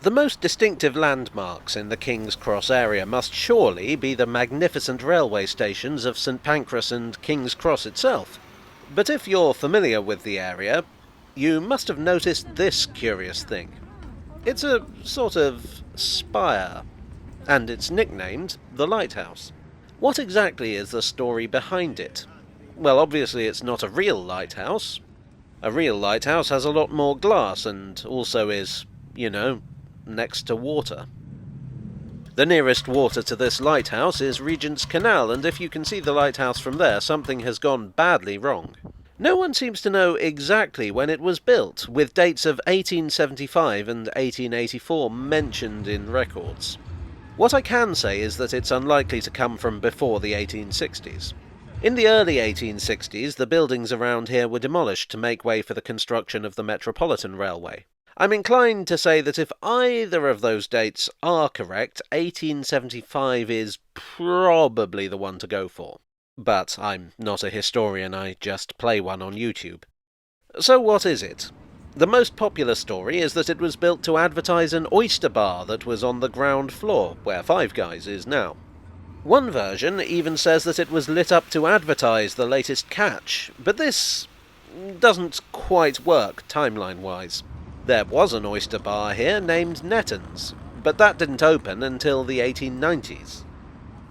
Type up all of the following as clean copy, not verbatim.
The most distinctive landmarks in the King's Cross area must surely be the magnificent railway stations of St Pancras and King's Cross itself. But if you're familiar with the area, you must have noticed this curious thing. It's a sort of spire, and it's nicknamed the Lighthouse. What exactly is the story behind it? Well, obviously it's not a real lighthouse. A real lighthouse has a lot more glass and also is, next to water. The nearest water to this lighthouse is Regent's Canal, and if you can see the lighthouse from there, something has gone badly wrong. No one seems to know exactly when it was built, with dates of 1875 and 1884 mentioned in records. What I can say is that it's unlikely to come from before the 1860s. In the early 1860s, the buildings around here were demolished to make way for the construction of the Metropolitan Railway. I'm inclined to say that if either of those dates are correct, 1875 is probably the one to go for. But I'm not a historian, I just play one on YouTube. So what is it? The most popular story is that it was built to advertise an oyster bar that was on the ground floor, where Five Guys is now. One version even says that it was lit up to advertise the latest catch, but this doesn't quite work timeline-wise. There was an oyster bar here named Netton's, but that didn't open until the 1890s.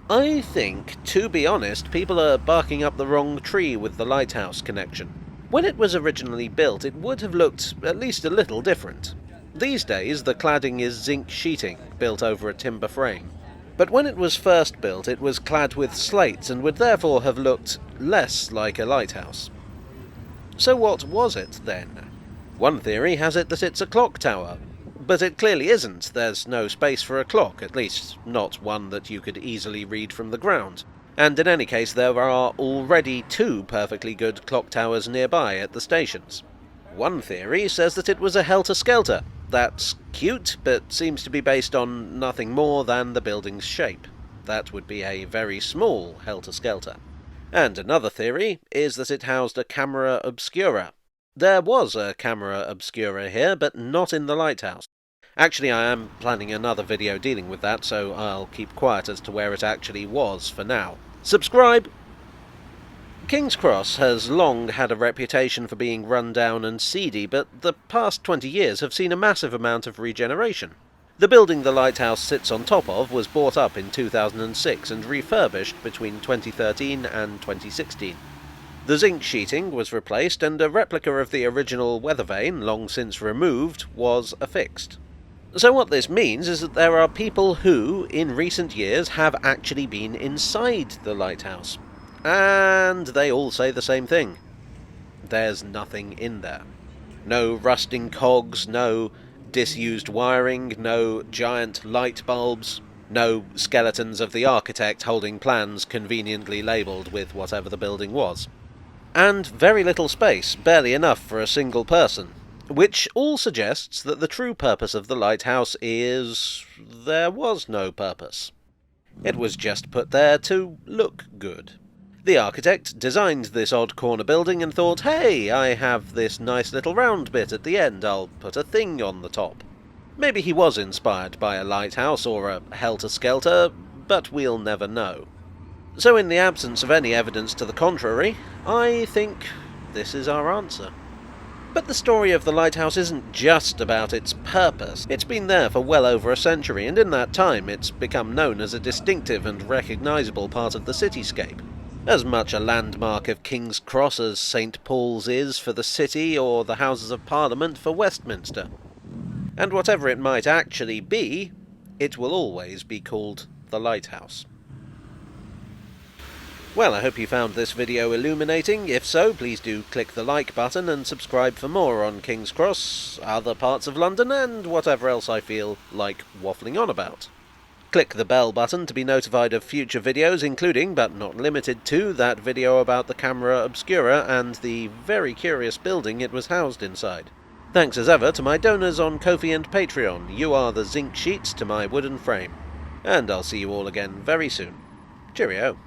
I think, to be honest, people are barking up the wrong tree with the lighthouse connection. When it was originally built, it would have looked at least a little different. These days, the cladding is zinc sheeting, built over a timber frame. But when it was first built, it was clad with slates and would therefore have looked less like a lighthouse. So what was it, then? One theory has it that it's a clock tower, but it clearly isn't. There's no space for a clock, at least not one that you could easily read from the ground. And in any case, there are already 2 perfectly good clock towers nearby at the stations. One theory says that it was a helter-skelter. That's cute, but seems to be based on nothing more than the building's shape. That would be a very small helter-skelter. And another theory is that it housed a camera obscura. There was a camera obscura here, but not in the lighthouse. Actually, I am planning another video dealing with that, so I'll keep quiet as to where it actually was for now. Subscribe! King's Cross has long had a reputation for being run down and seedy, but the past 20 years have seen a massive amount of regeneration. The building the lighthouse sits on top of was bought up in 2006 and refurbished between 2013 and 2016. The zinc sheeting was replaced, and a replica of the original weather vane, long since removed, was affixed. So what this means is that there are people who, in recent years, have actually been inside the lighthouse. And they all say the same thing. There's nothing in there. No rusting cogs, no disused wiring, no giant light bulbs, no skeletons of the architect holding plans conveniently labelled with whatever the building was. And very little space, barely enough for a single person, which all suggests that the true purpose of the lighthouse is there was no purpose. It was just put there to look good. The architect designed this odd corner building and thought, hey, I have this nice little round bit at the end, I'll put a thing on the top. Maybe he was inspired by a lighthouse or a helter-skelter, but we'll never know. So in the absence of any evidence to the contrary, I think this is our answer. But the story of the lighthouse isn't just about its purpose. It's been there for well over a century, and in that time it's become known as a distinctive and recognisable part of the cityscape. As much a landmark of King's Cross as St Paul's is for the City or the Houses of Parliament for Westminster. And whatever it might actually be, it will always be called the Lighthouse. Well, I hope you found this video illuminating. If so, please do click the like button and subscribe for more on King's Cross, other parts of London, and whatever else I feel like waffling on about. Click the bell button to be notified of future videos, including, but not limited to, that video about the camera obscura and the very curious building it was housed inside. Thanks as ever to my donors on Ko-fi and Patreon. You are the zinc sheets to my wooden frame. And I'll see you all again very soon. Cheerio.